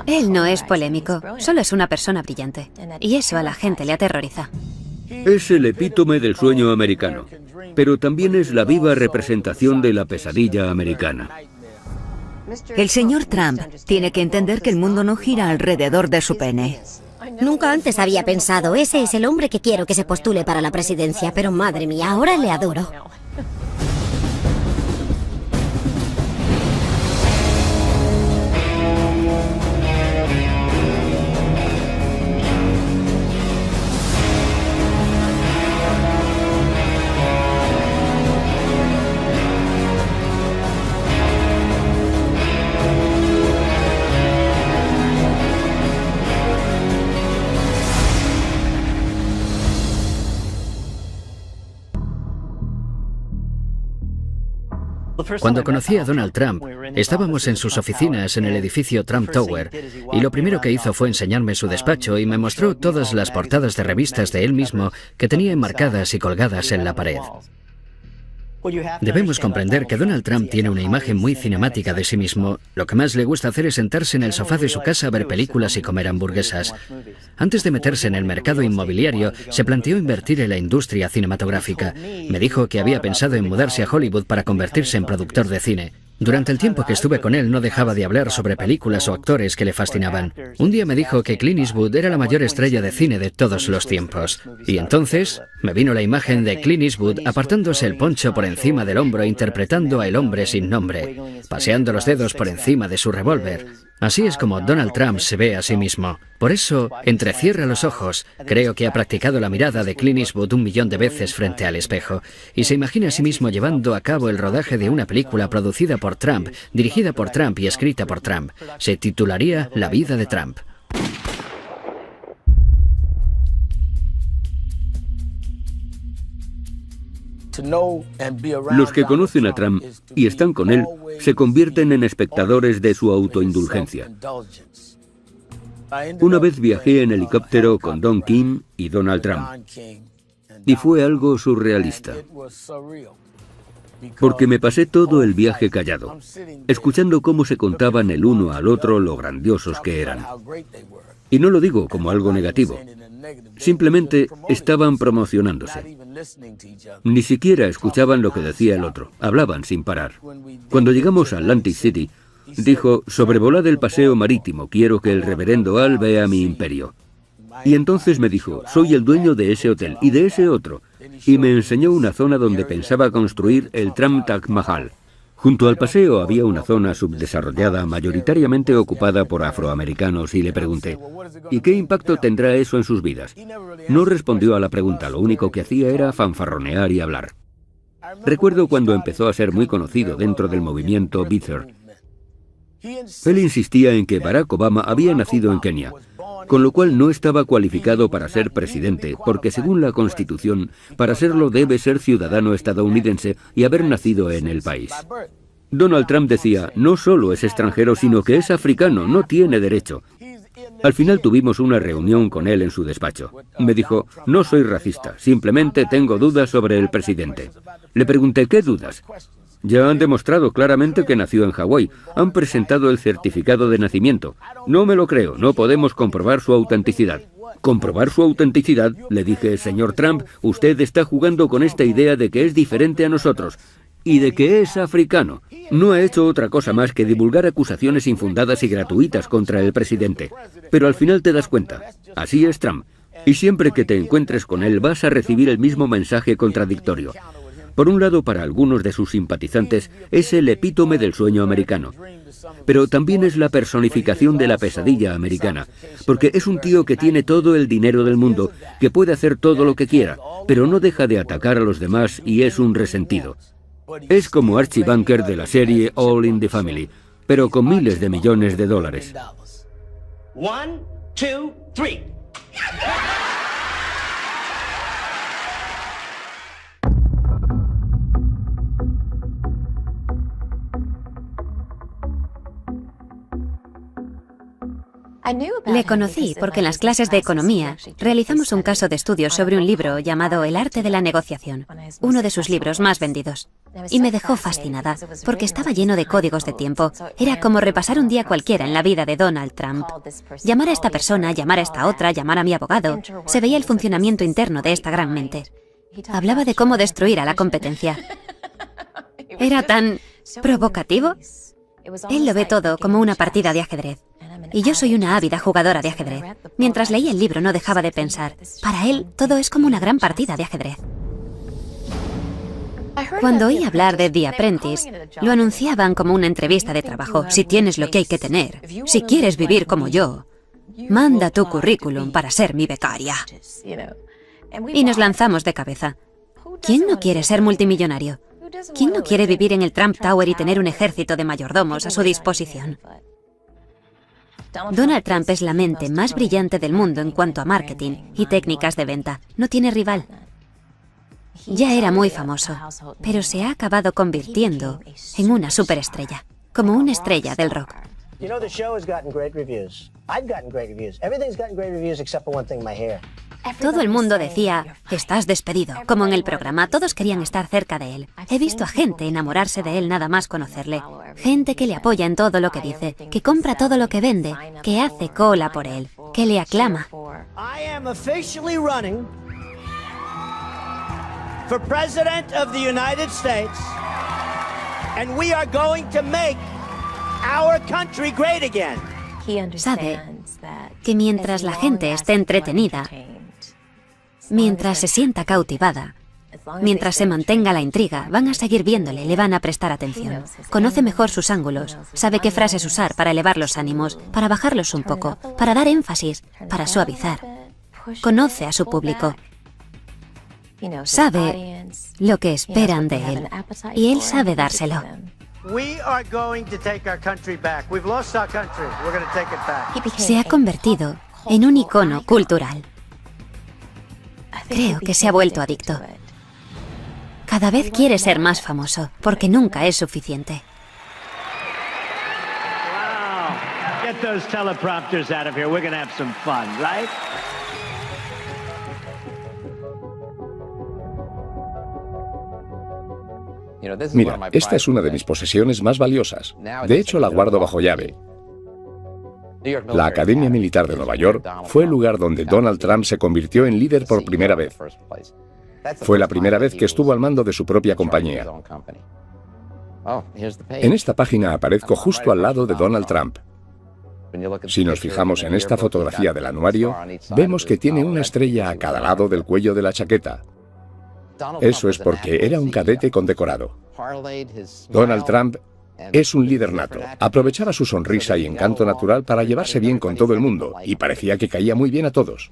Él no es polémico, solo es una persona brillante. Y eso a la gente le aterroriza. Es el epítome del sueño americano, pero también es la viva representación de la pesadilla americana. El señor Trump tiene que entender que el mundo no gira alrededor de su pene. Nunca antes había pensado, ese es el hombre que quiero que se postule para la presidencia, pero madre mía, ahora le adoro. Cuando conocí a Donald Trump, estábamos en sus oficinas en el edificio Trump Tower, y lo primero que hizo fue enseñarme su despacho y me mostró todas las portadas de revistas de él mismo que tenía enmarcadas y colgadas en la pared. Debemos comprender que Donald Trump tiene una imagen muy cinemática de sí mismo. Lo que más le gusta hacer es sentarse en el sofá de su casa a ver películas y comer hamburguesas. Antes de meterse en el mercado inmobiliario, se planteó invertir en la industria cinematográfica. Me dijo que había pensado en mudarse a Hollywood para convertirse en productor de cine. Durante el tiempo que estuve con él no dejaba de hablar sobre películas o actores que le fascinaban. Un día me dijo que Clint Eastwood era la mayor estrella de cine de todos los tiempos. Y entonces me vino la imagen de Clint Eastwood apartándose el poncho por encima del hombro interpretando a El hombre sin nombre, paseando los dedos por encima de su revólver. Así es como Donald Trump se ve a sí mismo. Por eso, entrecierra los ojos. Creo que ha practicado la mirada de Clint Eastwood 1.000.000 de veces frente al espejo. Y se imagina a sí mismo llevando a cabo el rodaje de una película producida por Trump, dirigida por Trump y escrita por Trump. Se titularía La vida de Trump. Los que conocen a Trump y están con él se convierten en espectadores de su autoindulgencia. Una vez viajé en helicóptero con Don King y Donald Trump, y fue algo surrealista, porque me pasé todo el viaje callado, escuchando cómo se contaban el uno al otro lo grandiosos que eran. Y no lo digo como algo negativo, simplemente estaban promocionándose. Ni siquiera escuchaban lo que decía el otro, hablaban sin parar. Cuando llegamos a Atlantic City, dijo, sobrevolad el paseo marítimo, quiero que el reverendo Al vea mi imperio. Y entonces me dijo, soy el dueño de ese hotel y de ese otro, y me enseñó una zona donde pensaba construir el Trump Taj Mahal. Junto al paseo había una zona subdesarrollada, mayoritariamente ocupada por afroamericanos, y le pregunté, ¿y qué impacto tendrá eso en sus vidas? No respondió a la pregunta, lo único que hacía era fanfarronear y hablar. Recuerdo cuando empezó a ser muy conocido dentro del movimiento Bither. Él insistía en que Barack Obama había nacido en Kenia, con lo cual no estaba cualificado para ser presidente, porque según la Constitución, para serlo debe ser ciudadano estadounidense y haber nacido en el país. Donald Trump decía, no solo es extranjero, sino que es africano, no tiene derecho. Al final tuvimos una reunión con él en su despacho. Me dijo, no soy racista, simplemente tengo dudas sobre el presidente. Le pregunté, ¿qué dudas? Ya han demostrado claramente que nació en Hawái. Han presentado el certificado de nacimiento. No me lo creo, no podemos comprobar su autenticidad. ¿Comprobar su autenticidad? Le dije, señor Trump, usted está jugando con esta idea de que es diferente a nosotros y de que es africano. No ha hecho otra cosa más que divulgar acusaciones infundadas y gratuitas contra el presidente. Pero al final te das cuenta, así es Trump. Y siempre que te encuentres con él vas a recibir el mismo mensaje contradictorio. Por un lado, para algunos de sus simpatizantes, es el epítome del sueño americano. Pero también es la personificación de la pesadilla americana, porque es un tío que tiene todo el dinero del mundo, que puede hacer todo lo que quiera, pero no deja de atacar a los demás y es un resentido. Es como Archie Bunker de la serie All in the Family, pero con miles de millones de dólares. 1, 2, 3. Le conocí porque en las clases de economía realizamos un caso de estudio sobre un libro llamado El arte de la negociación, uno de sus libros más vendidos. Y me dejó fascinada, porque estaba lleno de códigos de tiempo. Era como repasar un día cualquiera en la vida de Donald Trump. Llamar a esta persona, llamar a esta otra, llamar a mi abogado. Se veía el funcionamiento interno de esta gran mente. Hablaba de cómo destruir a la competencia. Era tan provocativo. Él lo ve todo como una partida de ajedrez. Y yo soy una ávida jugadora de ajedrez. Mientras leía el libro no dejaba de pensar. Para él, todo es como una gran partida de ajedrez. Cuando oí hablar de The Apprentice, lo anunciaban como una entrevista de trabajo. Si tienes lo que hay que tener, si quieres vivir como yo, manda tu currículum para ser mi becaria. Y nos lanzamos de cabeza. ¿Quién no quiere ser multimillonario? ¿Quién no quiere vivir en el Trump Tower y tener un ejército de mayordomos a su disposición? Donald Trump es la mente más brillante del mundo en cuanto a marketing y técnicas de venta. No tiene rival. Ya era muy famoso, pero se ha acabado convirtiendo en una superestrella, como una estrella del rock. Todo el mundo decía, estás despedido, como en el programa, todos querían estar cerca de él. He visto a gente enamorarse de él nada más conocerle. Gente que le apoya en todo lo que dice, que compra todo lo que vende, que hace cola por él, que le aclama. For President of the United States, and we are going to make our country great again. Sabe que mientras la gente esté entretenida, mientras se sienta cautivada, mientras se mantenga la intriga, van a seguir viéndole, le van a prestar atención. Conoce mejor sus ángulos, sabe qué frases usar para elevar los ánimos, para bajarlos un poco, para dar énfasis, para suavizar. Conoce a su público. Sabe lo que esperan de él y él sabe dárselo. Se ha convertido en un icono cultural. Creo que se ha vuelto adicto. Cada vez quiere ser más famoso, porque nunca es suficiente. Wow. Get those teleprompters out of here. We're going to have some fun, right? Mira, esta es una de mis posesiones más valiosas. De hecho, la guardo bajo llave. La Academia Militar de Nueva York fue el lugar donde Donald Trump se convirtió en líder por primera vez. Fue la primera vez que estuvo al mando de su propia compañía. En esta página aparezco justo al lado de Donald Trump. Si nos fijamos en esta fotografía del anuario, vemos que tiene una estrella a cada lado del cuello de la chaqueta. Eso es porque era un cadete condecorado. Donald Trump es un líder nato. Aprovechaba su sonrisa y encanto natural para llevarse bien con todo el mundo y parecía que caía muy bien a todos.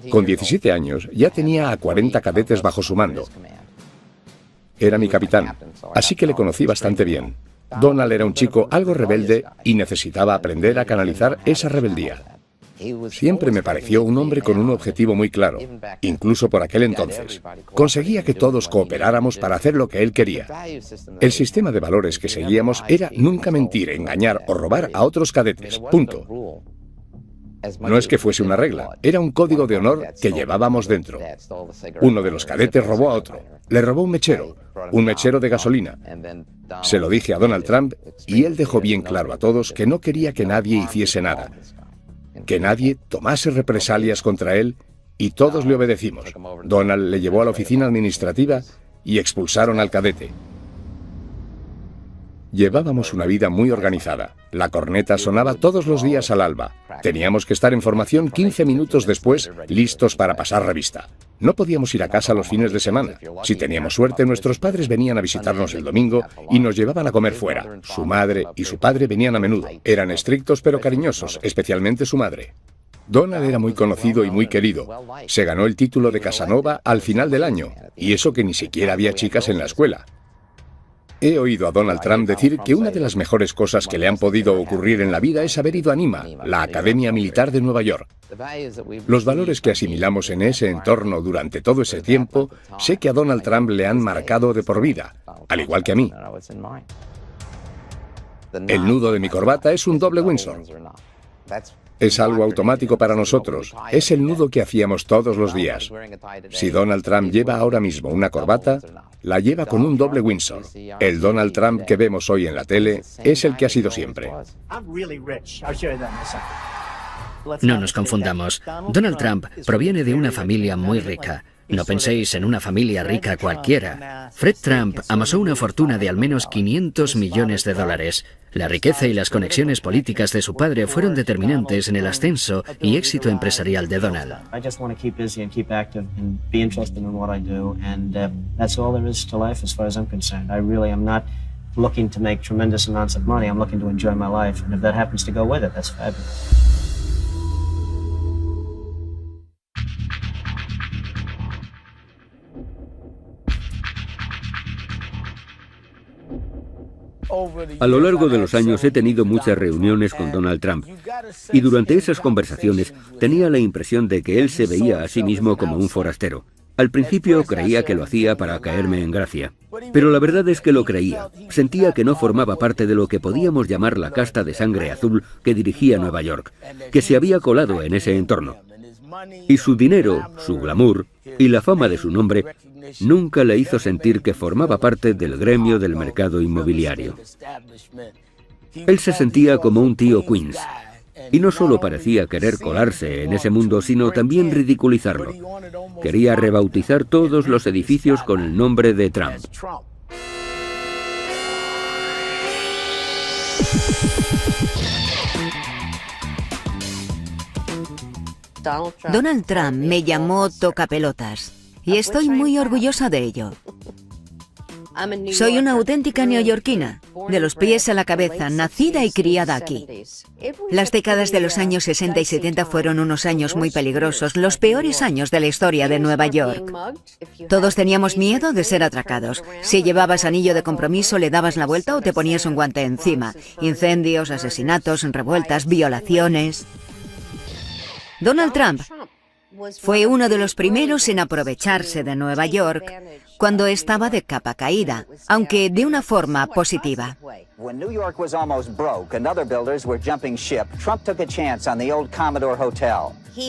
Con 17 años ya tenía a 40 cadetes bajo su mando. Era mi capitán, así que le conocí bastante bien. Donald era un chico algo rebelde y necesitaba aprender a canalizar esa rebeldía. Siempre me pareció un hombre con un objetivo muy claro, incluso por aquel entonces. Conseguía que todos cooperáramos para hacer lo que él quería. El sistema de valores que seguíamos era nunca mentir, engañar o robar a otros cadetes. Punto. No es que fuese una regla, era un código de honor que llevábamos dentro. Uno de los cadetes robó a otro. Le robó un mechero de gasolina. Se lo dije a Donald Trump y él dejó bien claro a todos que no quería que nadie hiciese nada. Que nadie tomase represalias contra él y todos le obedecimos. Donald le llevó a la oficina administrativa y expulsaron al cadete. Llevábamos una vida muy organizada. La corneta sonaba todos los días al alba. Teníamos que estar en formación 15 minutos después, listos para pasar revista. No podíamos ir a casa los fines de semana. Si teníamos suerte, nuestros padres venían a visitarnos el domingo y nos llevaban a comer fuera. Su madre y su padre venían a menudo. Eran estrictos pero cariñosos, especialmente su madre. Donald era muy conocido y muy querido. Se ganó el título de Casanova al final del año, y eso que ni siquiera había chicas en la escuela. He oído a Donald Trump decir que una de las mejores cosas que le han podido ocurrir en la vida es haber ido a NIMA, la Academia Militar de Nueva York. Los valores que asimilamos en ese entorno durante todo ese tiempo, sé que a Donald Trump le han marcado de por vida, al igual que a mí. El nudo de mi corbata es un doble Windsor. Es algo automático para nosotros. Es el nudo que hacíamos todos los días. Si Donald Trump lleva ahora mismo una corbata, la lleva con un doble Windsor. El Donald Trump que vemos hoy en la tele es el que ha sido siempre. No nos confundamos. Donald Trump proviene de una familia muy rica. No penséis en una familia rica cualquiera. Fred Trump amasó una fortuna de al menos 500 millones de dólares. La riqueza y las conexiones políticas de su padre fueron determinantes en el ascenso y éxito empresarial de Donald. Looking to make tremendous amounts of money. I'm looking to enjoy my life, and if that happens to go with it, that's fabulous. A lo largo de los años he tenido muchas reuniones con Donald Trump y durante esas conversaciones tenía la impresión de que él se veía a sí mismo como un forastero. Al principio creía que lo hacía para caerme en gracia, pero la verdad es que lo creía. Sentía que no formaba parte de lo que podíamos llamar la casta de sangre azul que dirigía Nueva York, que se había colado en ese entorno. Y su dinero, su glamour y la fama de su nombre nunca le hizo sentir que formaba parte del gremio del mercado inmobiliario. Él se sentía como un tío Queens. Y no solo parecía querer colarse en ese mundo, sino también ridiculizarlo. Quería rebautizar todos los edificios con el nombre de Trump. Donald Trump me llamó tocapelotas y estoy muy orgullosa de ello. Soy una auténtica neoyorquina, de los pies a la cabeza, nacida y criada aquí. Las décadas de los años 60 y 70 fueron unos años muy peligrosos, los peores años de la historia de Nueva York. Todos teníamos miedo de ser atracados. Si llevabas anillo de compromiso, le dabas la vuelta o te ponías un guante encima. Incendios, asesinatos, revueltas, violaciones. Donald Trump fue uno de los primeros en aprovecharse de Nueva York cuando estaba de capa caída, aunque de una forma positiva.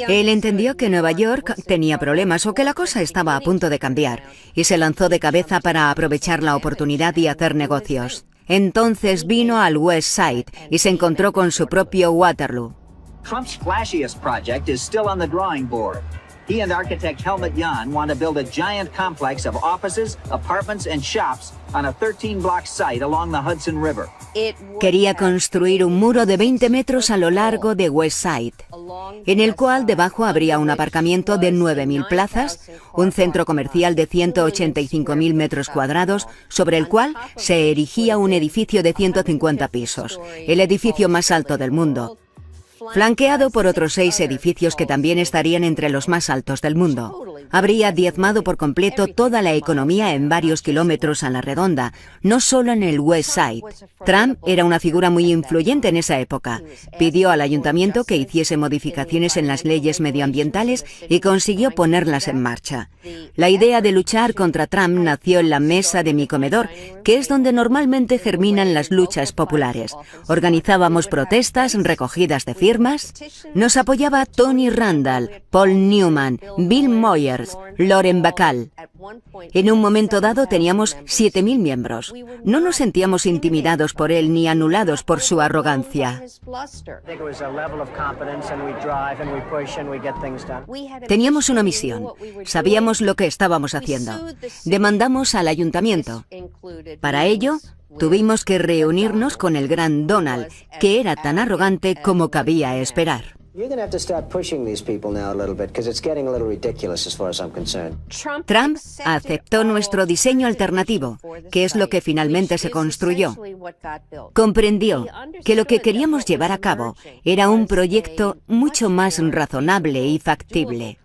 Él entendió que Nueva York tenía problemas o que la cosa estaba a punto de cambiar y se lanzó de cabeza para aprovechar la oportunidad y hacer negocios. Entonces vino al West Side y se encontró con su propio Waterloo. Trump's flashiest project is still on the drawing board. He and architect Helmut Jahn want to build a giant complex of offices, apartments, and shops on a 13-block site along the Hudson River. Quería construir un muro de 20 metros a lo largo de West Side, en el cual debajo habría un aparcamiento de 9.000 plazas, un centro comercial de 185.000 metros cuadrados, sobre el cual se erigía un edificio de 150 pisos, el edificio más alto del mundo, flanqueado por otros 6 edificios que también estarían entre los más altos del mundo. Habría diezmado por completo toda la economía en varios kilómetros a la redonda, no solo en el West Side. Trump era una figura muy influyente en esa época. Pidió al ayuntamiento que hiciese modificaciones en las leyes medioambientales y consiguió ponerlas en marcha. La idea de luchar contra Trump nació en la mesa de mi comedor, que es donde normalmente germinan las luchas populares. Organizábamos protestas, recogidas de firmas. Nos apoyaba Tony Randall, Paul Newman, Bill Moyers, Lauren Bacall. En un momento dado teníamos 7.000 miembros. No nos sentíamos intimidados por él ni anulados por su arrogancia. Teníamos una misión. Sabíamos lo que estábamos haciendo. Demandamos al ayuntamiento. Para ello, tuvimos que reunirnos con el gran Donald, que era tan arrogante como cabía esperar. Trump aceptó nuestro diseño alternativo, que es lo que finalmente se construyó. Comprendió que lo que queríamos llevar a cabo era un proyecto mucho más razonable y factible.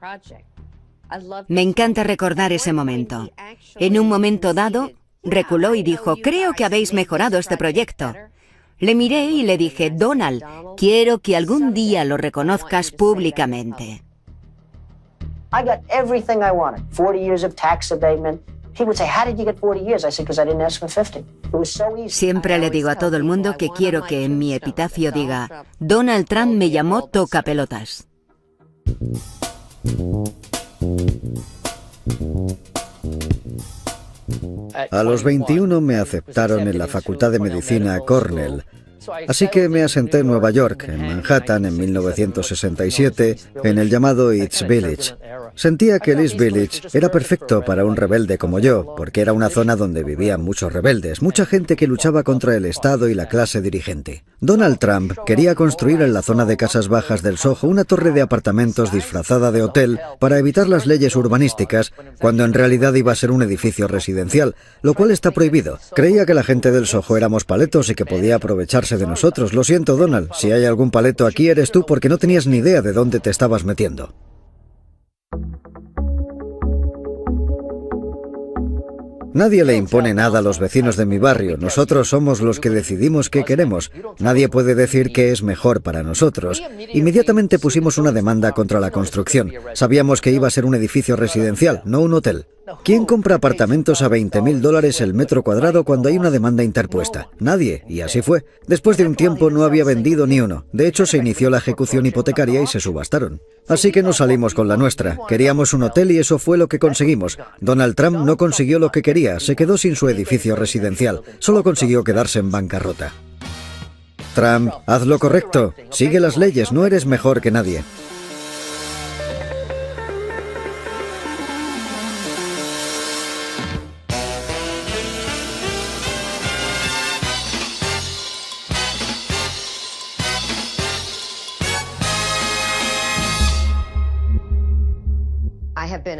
Me encanta recordar ese momento. En un momento dado, reculó y dijo: «Creo que habéis mejorado este proyecto». Le miré y le dije: «Donald, quiero que algún día lo reconozcas públicamente». Siempre le digo a todo el mundo que quiero que en mi epitafio diga: Donald Trump me llamó tocapelotas. A los 21 me aceptaron en la Facultad de Medicina Cornell. Así que me asenté en Nueva York, en Manhattan, en 1967, en el llamado East Village. Sentía que el East Village era perfecto para un rebelde como yo, porque era una zona donde vivían muchos rebeldes, mucha gente que luchaba contra el Estado y la clase dirigente. Donald Trump quería construir en la zona de casas bajas del Soho una torre de apartamentos disfrazada de hotel para evitar las leyes urbanísticas, cuando en realidad iba a ser un edificio residencial, lo cual está prohibido. Creía que la gente del Soho éramos paletos y que podía aprovecharse de nosotros. Lo siento, Donald, si hay algún paleto aquí eres tú, porque no tenías ni idea de dónde te estabas metiendo. Nadie le impone nada a los vecinos de mi barrio. Nosotros somos los que decidimos qué queremos. Nadie puede decir qué es mejor para nosotros. Inmediatamente pusimos una demanda contra la construcción. Sabíamos que iba a ser un edificio residencial, no un hotel. ¿Quién compra apartamentos a $20.000 el metro cuadrado cuando hay una demanda interpuesta? Nadie, y así fue. Después de un tiempo no había vendido ni uno. De hecho, se inició la ejecución hipotecaria y se subastaron. Así que nos salimos con la nuestra. Queríamos un hotel y eso fue lo que conseguimos. Donald Trump no consiguió lo que quería, se quedó sin su edificio residencial. Solo consiguió quedarse en bancarrota. Trump, haz lo correcto. Sigue las leyes, no eres mejor que nadie.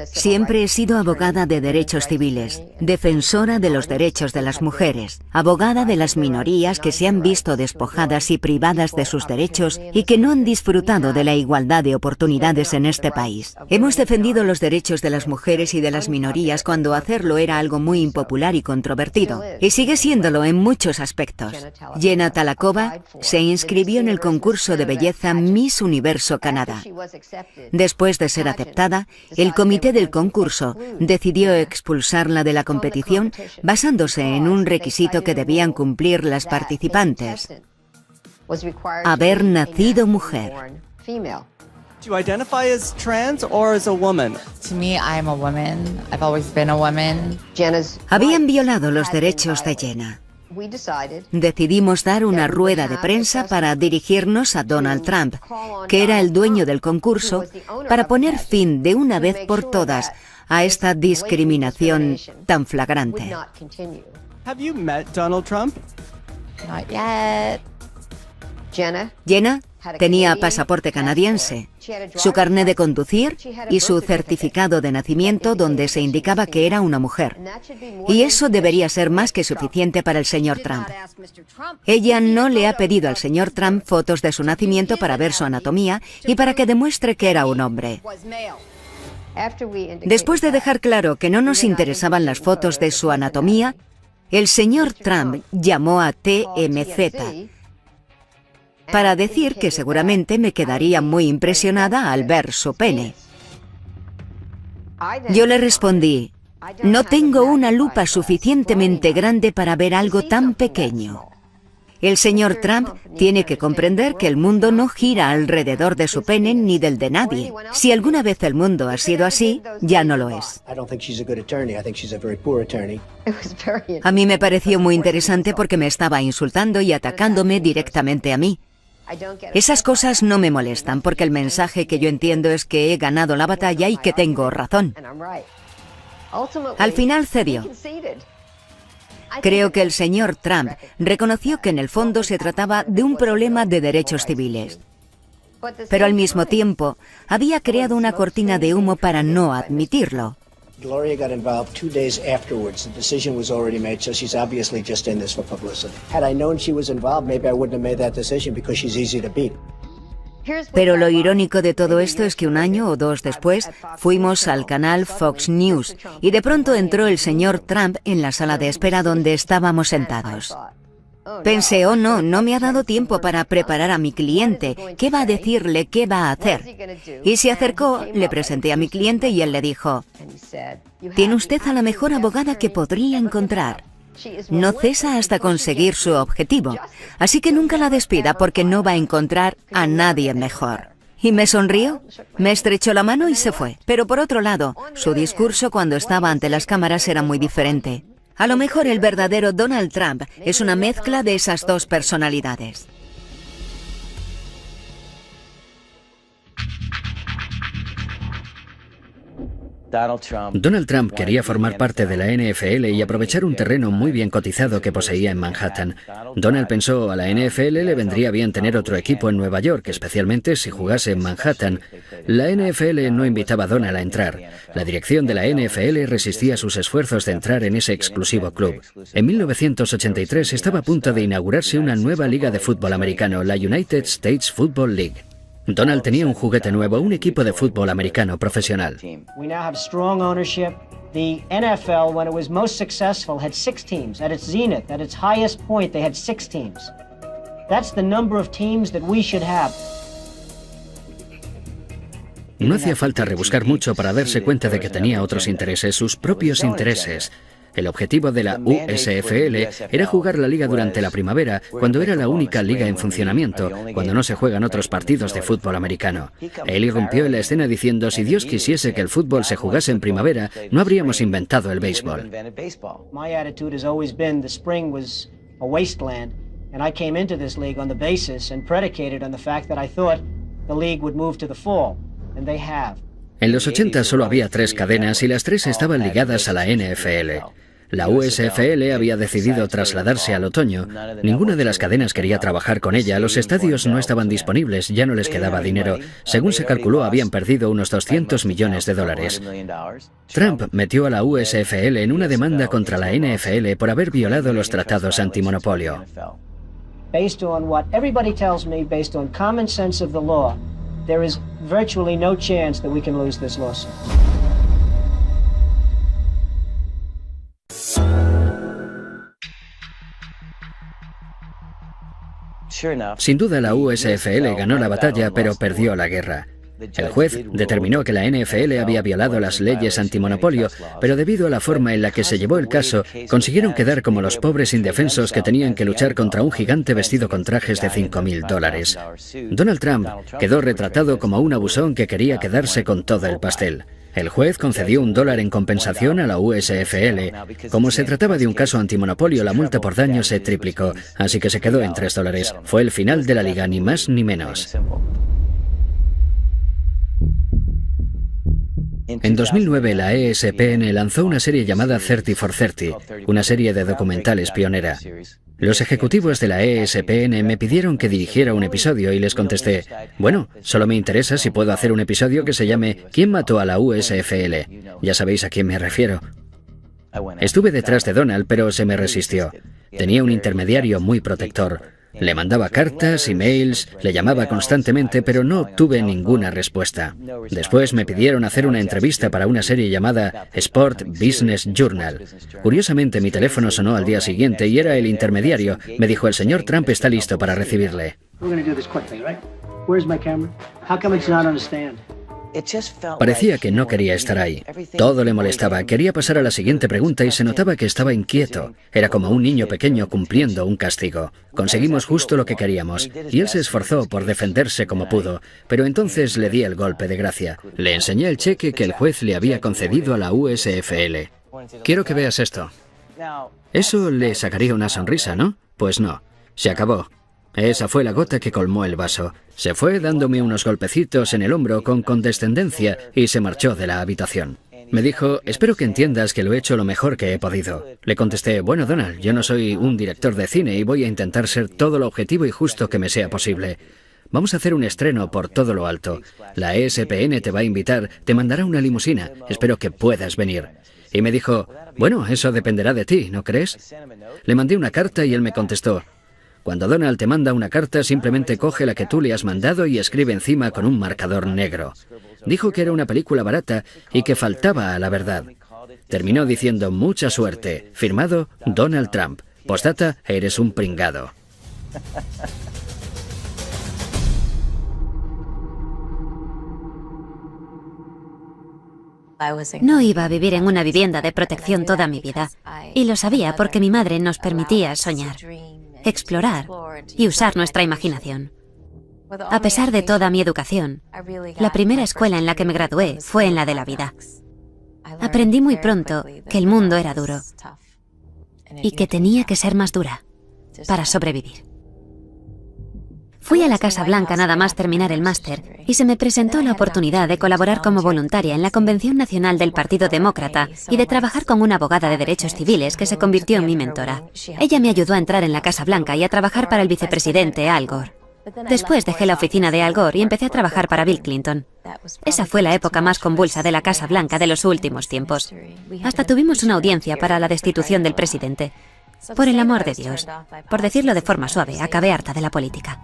Siempre he sido abogada de derechos civiles, defensora de los derechos de las mujeres, abogada de las minorías que se han visto despojadas y privadas de sus derechos y que no han disfrutado de la igualdad de oportunidades en este país. Hemos defendido los derechos de las mujeres y de las minorías cuando hacerlo era algo muy impopular y controvertido, y sigue siéndolo en muchos aspectos. Jenna Talakova se inscribió en el concurso de belleza Miss Universo Canadá. Después de ser aceptada, el comité del concurso decidió expulsarla de la competición basándose en un requisito que debían cumplir las participantes: haber nacido mujer. Do you identify as trans or as a woman? To me, I am a woman. I've always been a woman. Habían violado los derechos de Jenna. Decidimos dar una rueda de prensa para dirigirnos a Donald Trump, que era el dueño del concurso, para poner fin de una vez por todas a esta discriminación tan flagrante. Have you met Donald Trump? Not yet. Jenna tenía pasaporte canadiense, su carné de conducir y su certificado de nacimiento donde se indicaba que era una mujer. Y eso debería ser más que suficiente para el señor Trump. Ella no le ha pedido al señor Trump fotos de su nacimiento para ver su anatomía y para que demuestre que era un hombre. Después de dejar claro que no nos interesaban las fotos de su anatomía, el señor Trump llamó a TMZ para decir que seguramente me quedaría muy impresionada al ver su pene. Yo le respondí: no tengo una lupa suficientemente grande para ver algo tan pequeño. El señor Trump tiene que comprender que el mundo no gira alrededor de su pene ni del de nadie. Si alguna vez el mundo ha sido así, ya no lo es. A mí me pareció muy interesante porque me estaba insultando y atacándome directamente a mí. Esas cosas no me molestan porque el mensaje que yo entiendo es que he ganado la batalla y que tengo razón. Al final cedió. Creo que el señor Trump reconoció que en el fondo se trataba de un problema de derechos civiles. Pero al mismo tiempo, había creado una cortina de humo para no admitirlo. Gloria got involved 2 days afterwards. The decision was already made, so she's obviously just in this for publicity. Had I known she was involved, maybe I wouldn't have made that decision because she's easy to beat. Pero lo irónico de todo esto es que un año o dos después fuimos al canal Fox News y de pronto entró el señor Trump en la sala de espera donde estábamos sentados. Pensé, oh no, no me ha dado tiempo para preparar a mi cliente. ¿Qué va a decirle? ¿Qué va a hacer? Y se acercó, le presenté a mi cliente y él le dijo, tiene usted a la mejor abogada que podría encontrar. No cesa hasta conseguir su objetivo, así que nunca la despida porque no va a encontrar a nadie mejor. Y me sonrió, me estrechó la mano y se fue. Pero por otro lado, su discurso cuando estaba ante las cámaras era muy diferente. A lo mejor el verdadero Donald Trump es una mezcla de esas dos personalidades. Donald Trump quería formar parte de la NFL y aprovechar un terreno muy bien cotizado que poseía en Manhattan. Donald pensó, a la NFL le vendría bien tener otro equipo en Nueva York, especialmente si jugase en Manhattan. La NFL no invitaba a Donald a entrar. La dirección de la NFL resistía sus esfuerzos de entrar en ese exclusivo club. En 1983 estaba a punto de inaugurarse una nueva liga de fútbol americano, la United States Football League. Donald tenía un juguete nuevo, un equipo de fútbol americano profesional. We now have strong ownership. The NFL, when it was most successful, had 6 teams. At its zenith, at its highest point, they had 6 teams. That's the number of teams that we should have. No hacía falta rebuscar mucho para darse cuenta de que tenía otros intereses, sus propios intereses. El objetivo de la USFL era jugar la liga durante la primavera, cuando era la única liga en funcionamiento, cuando no se juegan otros partidos de fútbol americano. Él irrumpió en la escena diciendo, si Dios quisiese que el fútbol se jugase en primavera, no habríamos inventado el béisbol. My attitude has always been the spring was a wasteland, and I came into this league on the basis and predicated on the fact that I thought the league would move to the fall, and they have. En los 80 solo había 3 cadenas y las 3 estaban ligadas a la NFL. La USFL había decidido trasladarse al otoño. Ninguna de las cadenas quería trabajar con ella, los estadios no estaban disponibles, ya no les quedaba dinero. Según se calculó, habían perdido unos $200 millones. Trump metió a la USFL en una demanda contra la NFL por haber violado los tratados antimonopolio. Based on what everybody tells me, based on common sense of the law, there is virtually no chance that we can lose this lawsuit. Sin duda la USFL ganó la batalla, pero perdió la guerra. El juez determinó que la NFL había violado las leyes antimonopolio, pero debido a la forma en la que se llevó el caso, consiguieron quedar como los pobres indefensos que tenían que luchar contra un gigante vestido con trajes de $5.000. Donald Trump quedó retratado como un abusón que quería quedarse con todo el pastel. El juez concedió $1 en compensación a la USFL. Como se trataba de un caso antimonopolio, la multa por daño se triplicó, así que se quedó en $3. Fue el final de la liga, ni más ni menos. En 2009, la ESPN lanzó una serie llamada 30 for 30, una serie de documentales pionera. Los ejecutivos de la ESPN me pidieron que dirigiera un episodio y les contesté, bueno, solo me interesa si puedo hacer un episodio que se llame ¿Quién mató a la USFL? Ya sabéis a quién me refiero. Estuve detrás de Donald, pero se me resistió. Tenía un intermediario muy protector. Le mandaba cartas, emails, le llamaba constantemente, pero no obtuve ninguna respuesta. Después me pidieron hacer una entrevista para una serie llamada Sport Business Journal. Curiosamente, mi teléfono sonó al día siguiente y era el intermediario. Me dijo, el señor Trump está listo para recibirle. Parecía que no quería estar ahí. Todo le molestaba. Quería pasar a la siguiente pregunta y se notaba que estaba inquieto. Era como un niño pequeño cumpliendo un castigo. Conseguimos justo lo que queríamos, y él se esforzó por defenderse como pudo, pero entonces le di el golpe de gracia. Le enseñé el cheque que el juez le había concedido a la USFL. Quiero que veas esto. Eso le sacaría una sonrisa, ¿no? Pues no. Se acabó. Esa fue la gota que colmó el vaso. Se fue dándome unos golpecitos en el hombro con condescendencia y se marchó de la habitación. Me dijo, espero que entiendas que lo he hecho lo mejor que he podido. Le contesté, bueno, Donald, yo no soy un director de cine y voy a intentar ser todo lo objetivo y justo que me sea posible. Vamos a hacer un estreno por todo lo alto. La ESPN te va a invitar, te mandará una limusina. Espero que puedas venir. Y me dijo, bueno, eso dependerá de ti, ¿no crees? Le mandé una carta y él me contestó, cuando Donald te manda una carta, simplemente coge la que tú le has mandado y escribe encima con un marcador negro. Dijo que era una película barata y que faltaba a la verdad. Terminó diciendo mucha suerte, firmado Donald Trump. Postdata, eres un pringado. No iba a vivir en una vivienda de protección toda mi vida, y lo sabía porque mi madre nos permitía soñar, explorar y usar nuestra imaginación. A pesar de toda mi educación, la primera escuela en la que me gradué fue en la de la vida. Aprendí muy pronto que el mundo era duro y que tenía que ser más dura para sobrevivir. Fui a la Casa Blanca nada más terminar el máster y se me presentó la oportunidad de colaborar como voluntaria en la Convención Nacional del Partido Demócrata y de trabajar con una abogada de derechos civiles que se convirtió en mi mentora. Ella me ayudó a entrar en la Casa Blanca y a trabajar para el vicepresidente Al Gore. Después dejé la oficina de Al Gore y empecé a trabajar para Bill Clinton. Esa fue la época más convulsa de la Casa Blanca de los últimos tiempos. Hasta tuvimos una audiencia para la destitución del presidente. Por el amor de Dios, por decirlo de forma suave, acabé harta de la política.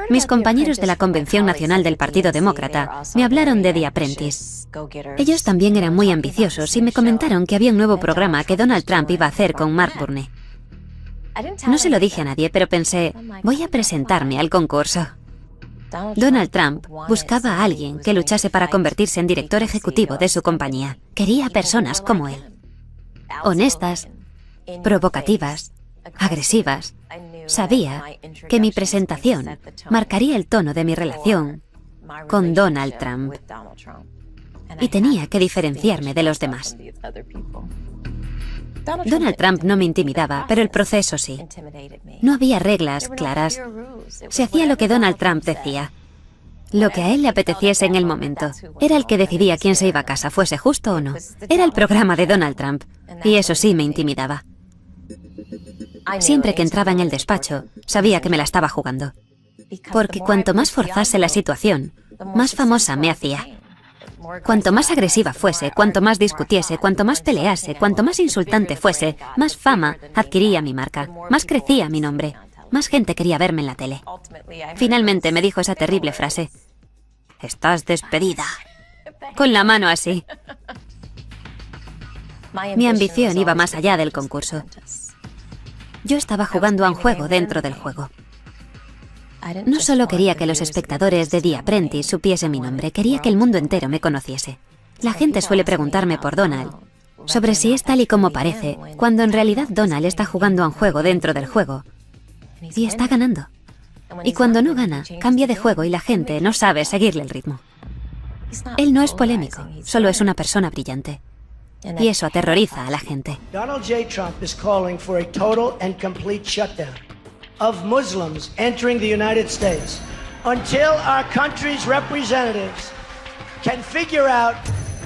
Mis compañeros de la Convención Nacional del Partido Demócrata me hablaron de The Apprentice. Ellos también eran muy ambiciosos y me comentaron que había un nuevo programa que Donald Trump iba a hacer con Mark Burney. No se lo dije a nadie, pero pensé, voy a presentarme al concurso. Donald Trump buscaba a alguien que luchase para convertirse en director ejecutivo de su compañía. Quería personas como él. Honestas, provocativas, agresivas. Sabía que mi presentación marcaría el tono de mi relación con Donald Trump y tenía que diferenciarme de los demás. Donald Trump no me intimidaba, pero el proceso sí. No había reglas claras. Se hacía lo que Donald Trump decía. Lo que a él le apeteciese en el momento. Era el que decidía quién se iba a casa, fuese justo o no. Era el programa de Donald Trump, y eso sí me intimidaba. Siempre que entraba en el despacho, sabía que me la estaba jugando. Porque cuanto más forzase la situación, más famosa me hacía. Cuanto más agresiva fuese, cuanto más discutiese, cuanto más pelease, cuanto más insultante fuese, más fama adquiría mi marca, más crecía mi nombre, más gente quería verme en la tele. Finalmente me dijo esa terrible frase: «Estás despedida», con la mano así. Mi ambición iba más allá del concurso. Yo estaba jugando a un juego dentro del juego. No solo quería que los espectadores de The Apprentice supiesen mi nombre, quería que el mundo entero me conociese. La gente suele preguntarme por Donald, sobre si es tal y como parece, cuando en realidad Donald está jugando a un juego dentro del juego y está ganando. Y cuando no gana, cambia de juego y la gente no sabe seguirle el ritmo. Él no es polémico, solo es una persona brillante. Y eso aterroriza a la gente. Donald J. Trump is calling for a total and complete shutdown of Muslims entering the United States until our country's representatives can figure out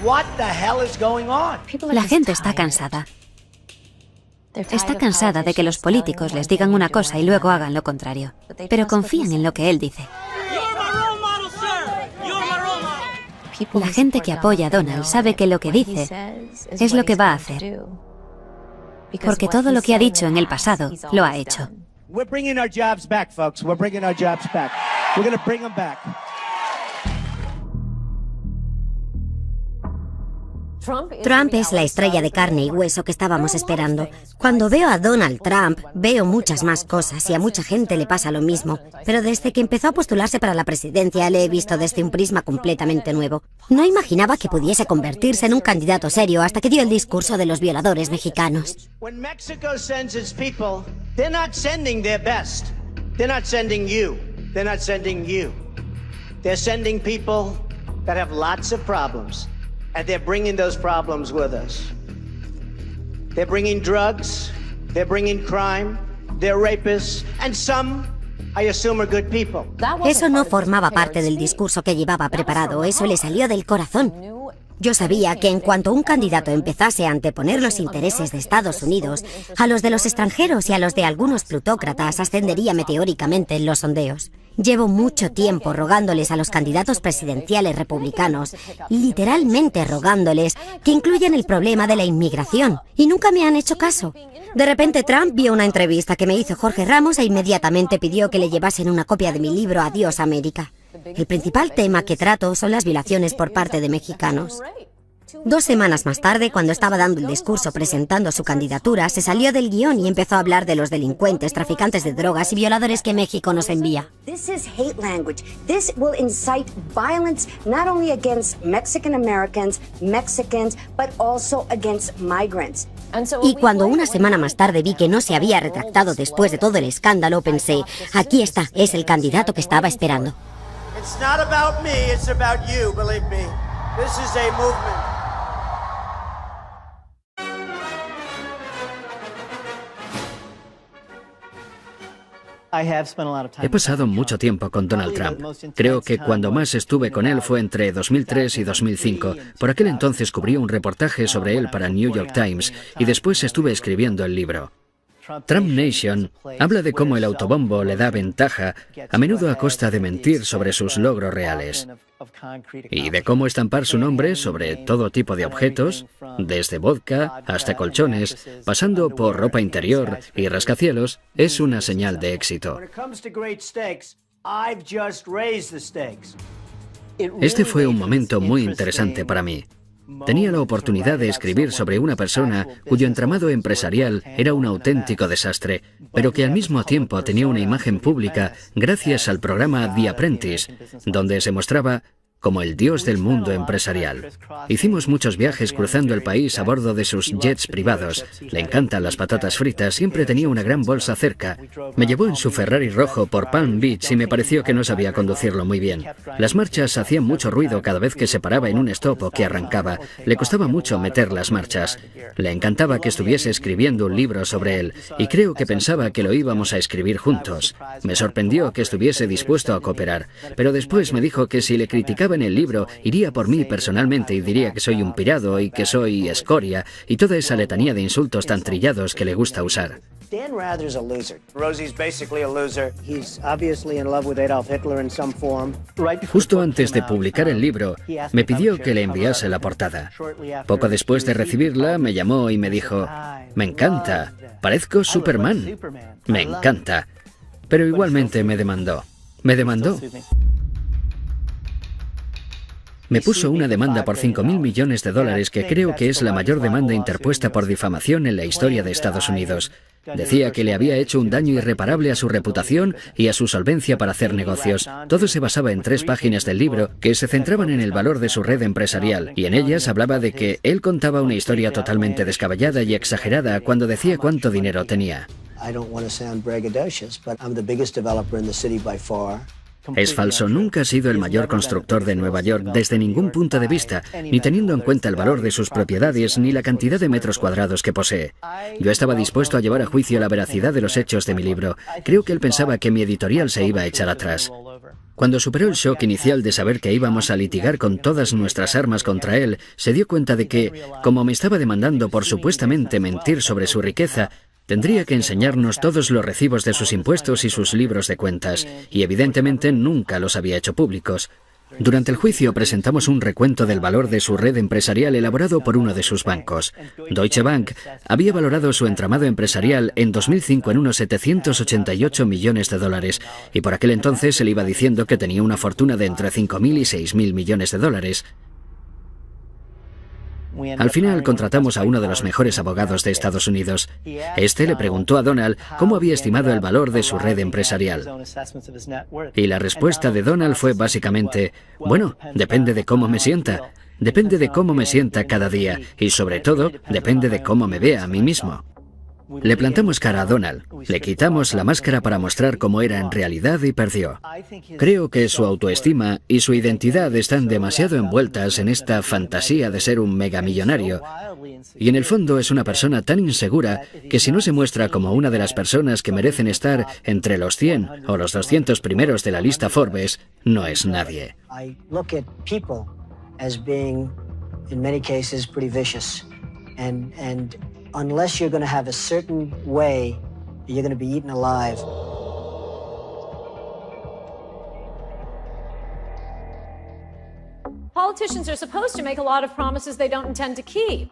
what the hell is going on. La gente está cansada. Está cansada de que los políticos les digan una cosa y luego hagan lo contrario. Pero confían en lo que él dice. La gente que apoya a Donald sabe que lo que dice es lo que va a hacer. Porque todo lo que ha dicho en el pasado lo ha hecho. We're bringing our jobs back, folks. We're bringing our jobs back. We're going to bring them back. Trump es la estrella de carne y hueso que estábamos esperando. Cuando veo a Donald Trump, veo muchas más cosas y a mucha gente le pasa lo mismo. Pero desde que empezó a postularse para la presidencia, le he visto desde un prisma completamente nuevo. No imaginaba que pudiese convertirse en un candidato serio hasta que dio el discurso de los violadores mexicanos. When Mexico sends its people, they're not sending their best. They're not sending you. They're not sending you. They're sending people that have lots of problems. And they're bringing those problems with us. They're bringing drugs, they're bringing crime, they're rapists, and some, I assume, are good people. Eso no formaba parte del discurso que llevaba preparado, eso le salió del corazón. Yo sabía que en cuanto un candidato empezase a anteponer los intereses de Estados Unidos a los de los extranjeros y a los de algunos plutócratas, ascendería meteóricamente en los sondeos. Llevo mucho tiempo rogándoles a los candidatos presidenciales republicanos, literalmente rogándoles, que incluyan el problema de la inmigración, y nunca me han hecho caso. De repente Trump vio una entrevista que me hizo Jorge Ramos e inmediatamente pidió que le llevasen una copia de mi libro Adiós América. El principal tema que trato son las violaciones por parte de mexicanos. 2 semanas más tarde, cuando estaba dando el discurso presentando su candidatura, se salió del guión y empezó a hablar de los delincuentes, traficantes de drogas y violadores que México nos envía. This is hate language. This will incite violence not only against Mexican Americans, Mexicans, but also against migrants. Y cuando una semana más tarde vi que no se había retractado después de todo el escándalo, pensé, aquí está, es el candidato que estaba esperando. It's not about me, it's about you, believe me. This is a movement. He pasado mucho tiempo con Donald Trump. Creo que cuando más estuve con él fue entre 2003 y 2005. Por aquel entonces cubrí un reportaje sobre él para New York Times y después estuve escribiendo el libro. Trump Nation habla de cómo el autobombo le da ventaja, a menudo a costa de mentir sobre sus logros reales, y de cómo estampar su nombre sobre todo tipo de objetos, desde vodka hasta colchones, pasando por ropa interior y rascacielos, es una señal de éxito. Este fue un momento muy interesante para mí. Tenía la oportunidad de escribir sobre una persona cuyo entramado empresarial era un auténtico desastre, pero que al mismo tiempo tenía una imagen pública gracias al programa The Apprentice, donde se mostraba como el dios del mundo empresarial. Hicimos muchos viajes cruzando el país a bordo de sus jets privados. Le encantan las patatas fritas, siempre tenía una gran bolsa cerca. Me llevó en su Ferrari rojo por Palm Beach y me pareció que no sabía conducirlo muy bien. Las marchas hacían mucho ruido cada vez que se paraba en un stop o que arrancaba. Le costaba mucho meter las marchas. Le encantaba que estuviese escribiendo un libro sobre él y creo que pensaba que lo íbamos a escribir juntos. Me sorprendió que estuviese dispuesto a cooperar, pero después me dijo que si le criticaba en el libro, iría por mí personalmente y diría que soy un pirado y que soy escoria y toda esa letanía de insultos tan trillados que le gusta usar. Dan Rather's a loser. Rosie's basically a loser. He's obviously in love with Adolf Hitler in some form. Justo antes de publicar el libro, me pidió que le enviase la portada. Poco después de recibirla, me llamó y me dijo, me encanta, parezco Superman. Me encanta. Pero igualmente me demandó. Me demandó. Me puso una demanda por $5.000 millones que creo que es la mayor demanda interpuesta por difamación en la historia de Estados Unidos. Decía que le había hecho un daño irreparable a su reputación y a su solvencia para hacer negocios. Todo se basaba en 3 páginas del libro que se centraban en el valor de su red empresarial, y en ellas hablaba de que él contaba una historia totalmente descabellada y exagerada cuando decía cuánto dinero tenía. Es falso, nunca ha sido el mayor constructor de Nueva York desde ningún punto de vista, ni teniendo en cuenta el valor de sus propiedades ni la cantidad de metros cuadrados que posee. Yo estaba dispuesto a llevar a juicio la veracidad de los hechos de mi libro. Creo que él pensaba que mi editorial se iba a echar atrás. Cuando superó el shock inicial de saber que íbamos a litigar con todas nuestras armas contra él, se dio cuenta de que, como me estaba demandando por supuestamente mentir sobre su riqueza, tendría que enseñarnos todos los recibos de sus impuestos y sus libros de cuentas, y evidentemente nunca los había hecho públicos. Durante el juicio presentamos un recuento del valor de su red empresarial elaborado por uno de sus bancos. Deutsche Bank había valorado su entramado empresarial en 2005 en unos $788 millones, y por aquel entonces se le iba diciendo que tenía una fortuna de entre $5.000 y $6.000 millones. Al final contratamos a uno de los mejores abogados de Estados Unidos. Este le preguntó a Donald cómo había estimado el valor de su red empresarial. Y la respuesta de Donald fue básicamente, bueno, depende de cómo me sienta. Depende de cómo me sienta cada día y sobre todo depende de cómo me vea a mí mismo. Le plantamos cara a Donald, le quitamos la máscara para mostrar cómo era en realidad y perdió. Creo que su autoestima y su identidad están demasiado envueltas en esta fantasía de ser un megamillonario. Y en el fondo es una persona tan insegura que si no se muestra como una de las personas que merecen estar entre los 100 o los 200 primeros de la lista Forbes, no es nadie. Unless you're going to have a certain way, you're going to be eaten alive. Politicians are supposed to make a lot of promises they don't intend to keep.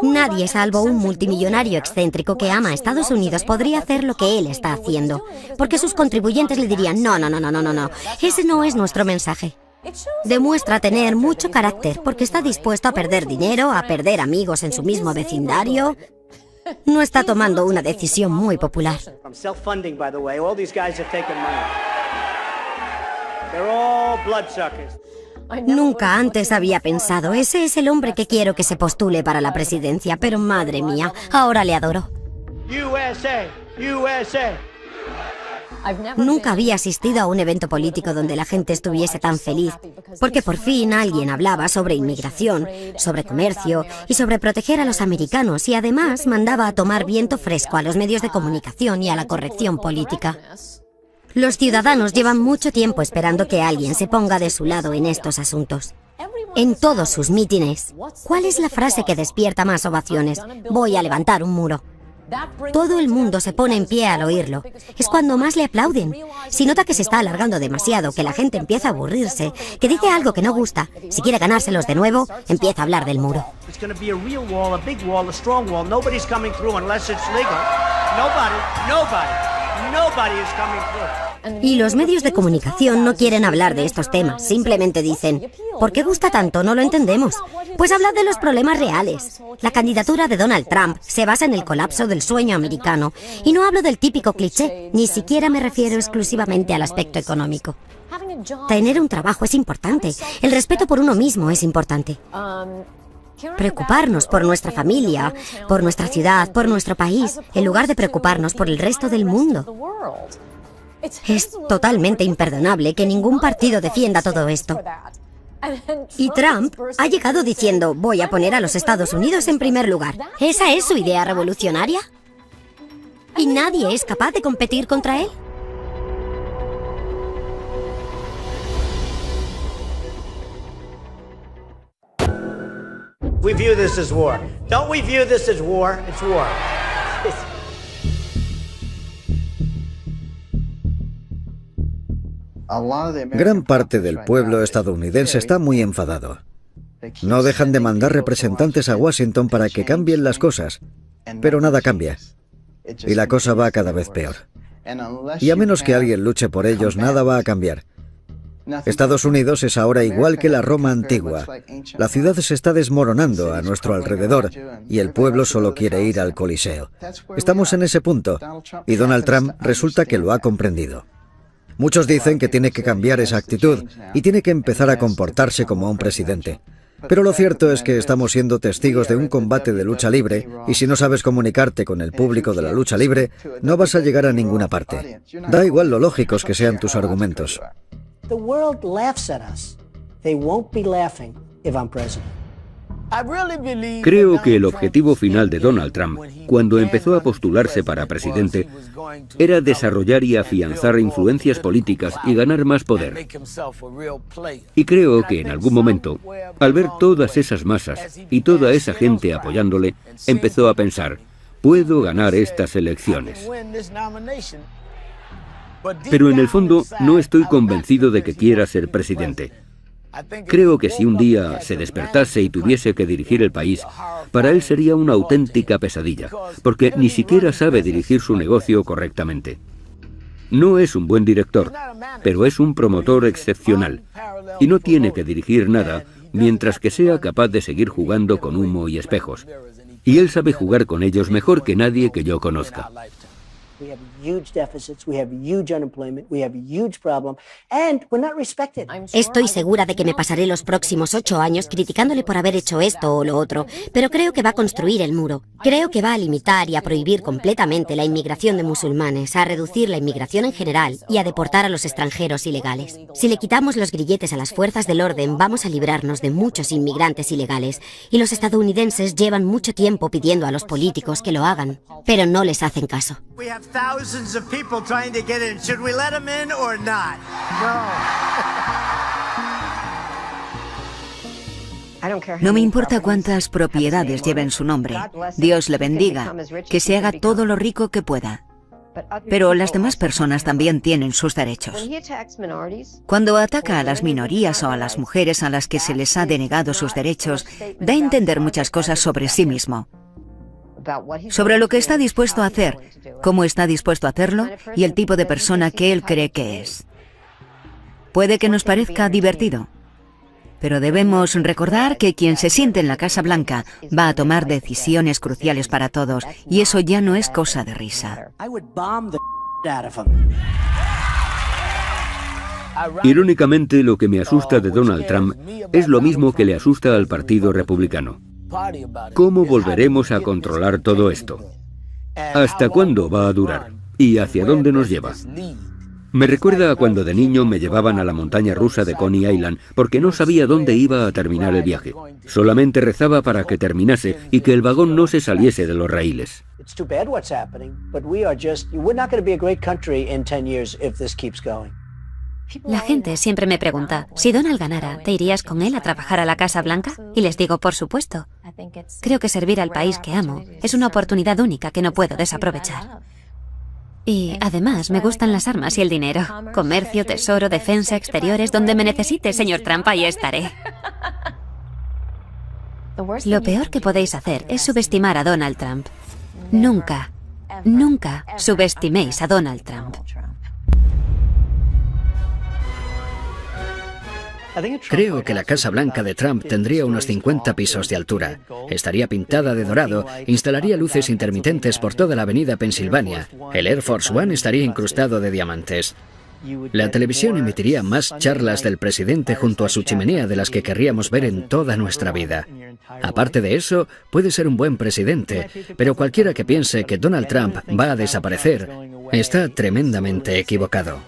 Nadie, salvo un multimillonario excéntrico que ama a Estados Unidos, podría hacer lo que él está haciendo. Porque sus contribuyentes le dirían, no, ese no es nuestro mensaje. Demuestra tener mucho carácter porque está dispuesto a perder dinero, a perder amigos en su mismo vecindario. No está tomando una decisión muy popular. Nunca antes había pensado, ese es el hombre que quiero que se postule para la presidencia, pero madre mía, ahora le adoro. Nunca había asistido a un evento político donde la gente estuviese tan feliz, porque por fin alguien hablaba sobre inmigración, sobre comercio y sobre proteger a los americanos, y además mandaba a tomar viento fresco a los medios de comunicación y a la corrección política. Los ciudadanos llevan mucho tiempo esperando que alguien se ponga de su lado en estos asuntos. En todos sus mítines, ¿cuál es la frase que despierta más ovaciones? Voy a levantar un muro. Todo el mundo se pone en pie al oírlo. Es cuando más le aplauden. Si nota que se está alargando demasiado, que la gente empieza a aburrirse, que dice algo que no gusta, si quiere ganárselos de nuevo, empieza a hablar del muro. Y los medios de comunicación no quieren hablar de estos temas, simplemente dicen, ¿por qué gusta tanto? No lo entendemos. Pues hablad de los problemas reales. La candidatura de Donald Trump se basa en el colapso del sueño americano. Y no hablo del típico cliché, ni siquiera me refiero exclusivamente al aspecto económico. Tener un trabajo es importante, el respeto por uno mismo es importante. Preocuparnos por nuestra familia, por nuestra ciudad, por nuestro país, en lugar de preocuparnos por el resto del mundo. Es totalmente imperdonable que ningún partido defienda todo esto. Y Trump ha llegado diciendo, voy a poner a los Estados Unidos en primer lugar. ¿Esa es su idea revolucionaria? ¿Y nadie es capaz de competir contra él? We view this as war. Don't we view this as war? It's war. Gran parte del pueblo estadounidense está muy enfadado. No dejan de mandar representantes a Washington para que cambien las cosas, pero nada cambia. Y la cosa va cada vez peor. Y a menos que alguien luche por ellos, nada va a cambiar. Estados Unidos es ahora igual que la Roma antigua. La ciudad se está desmoronando a nuestro alrededor y el pueblo solo quiere ir al Coliseo. Estamos en ese punto y Donald Trump resulta que lo ha comprendido. Muchos dicen que tiene que cambiar esa actitud y tiene que empezar a comportarse como un presidente. Pero lo cierto es que estamos siendo testigos de un combate de lucha libre y si no sabes comunicarte con el público de la lucha libre, no vas a llegar a ninguna parte. Da igual lo lógicos que sean tus argumentos. The world laughs at us. They won't be laughing if I'm president. Creo que el objetivo final de Donald Trump, cuando empezó a postularse para presidente, era desarrollar y afianzar influencias políticas y ganar más poder. Y creo que en algún momento, al ver todas esas masas y toda esa gente apoyándole, empezó a pensar, puedo ganar estas elecciones. Pero en el fondo no estoy convencido de que quiera ser presidente. Creo que si un día se despertase y tuviese que dirigir el país, para él sería una auténtica pesadilla, porque ni siquiera sabe dirigir su negocio correctamente. No es un buen director, pero es un promotor excepcional, y no tiene que dirigir nada mientras que sea capaz de seguir jugando con humo y espejos. Y él sabe jugar con ellos mejor que nadie que yo conozca. We have huge deficits, we have huge unemployment, we have huge problem, and we're not respected. Estoy segura de que me pasaré los próximos 8 años criticándole por haber hecho esto o lo otro, pero creo que va a construir el muro. Creo que va a limitar y a prohibir completamente la inmigración de musulmanes, a reducir la inmigración en general y a deportar a los extranjeros ilegales. Si le quitamos los grilletes a las fuerzas del orden, vamos a librarnos de muchos inmigrantes ilegales, y los estadounidenses llevan mucho tiempo pidiendo a los políticos que lo hagan, pero no les hacen caso. Thousands of people trying to get in. Should we let them in or not? No me importa cuántas propiedades lleven su nombre. Dios le bendiga, que se haga todo lo rico que pueda. Pero las demás personas también tienen sus derechos. Cuando ataca a las minorías o a las mujeres a las que se les ha denegado sus derechos, da a entender muchas cosas sobre sí mismo. Sobre lo que está dispuesto a hacer, cómo está dispuesto a hacerlo y el tipo de persona que él cree que es. Puede que nos parezca divertido, pero debemos recordar que quien se siente en la Casa Blanca va a tomar decisiones cruciales para todos, y eso ya no es cosa de risa. Irónicamente, lo que me asusta de Donald Trump es lo mismo que le asusta al Partido Republicano. ¿Cómo volveremos a controlar todo esto? ¿Hasta cuándo va a durar? ¿Y hacia dónde nos lleva? Me recuerda a cuando de niño me llevaban a la montaña rusa de Coney Island porque no sabía dónde iba a terminar el viaje. Solamente rezaba para que terminase y que el vagón no se saliese de los raíles. La gente siempre me pregunta, si Donald ganara, ¿te irías con él a trabajar a la Casa Blanca? Y les digo, por supuesto. Creo que servir al país que amo es una oportunidad única que no puedo desaprovechar. Y además me gustan las armas y el dinero. Comercio, tesoro, defensa, exteriores, donde me necesite, señor Trump, ahí estaré. Lo peor que podéis hacer es subestimar a Donald Trump. Nunca, nunca subestiméis a Donald Trump. Creo que la Casa Blanca de Trump tendría unos 50 pisos de altura. Estaría pintada de dorado, instalaría luces intermitentes por toda la avenida Pensilvania. El Air Force One estaría incrustado de diamantes. La televisión emitiría más charlas del presidente junto a su chimenea de las que querríamos ver en toda nuestra vida. Aparte de eso, puede ser un buen presidente, pero cualquiera que piense que Donald Trump va a desaparecer está tremendamente equivocado.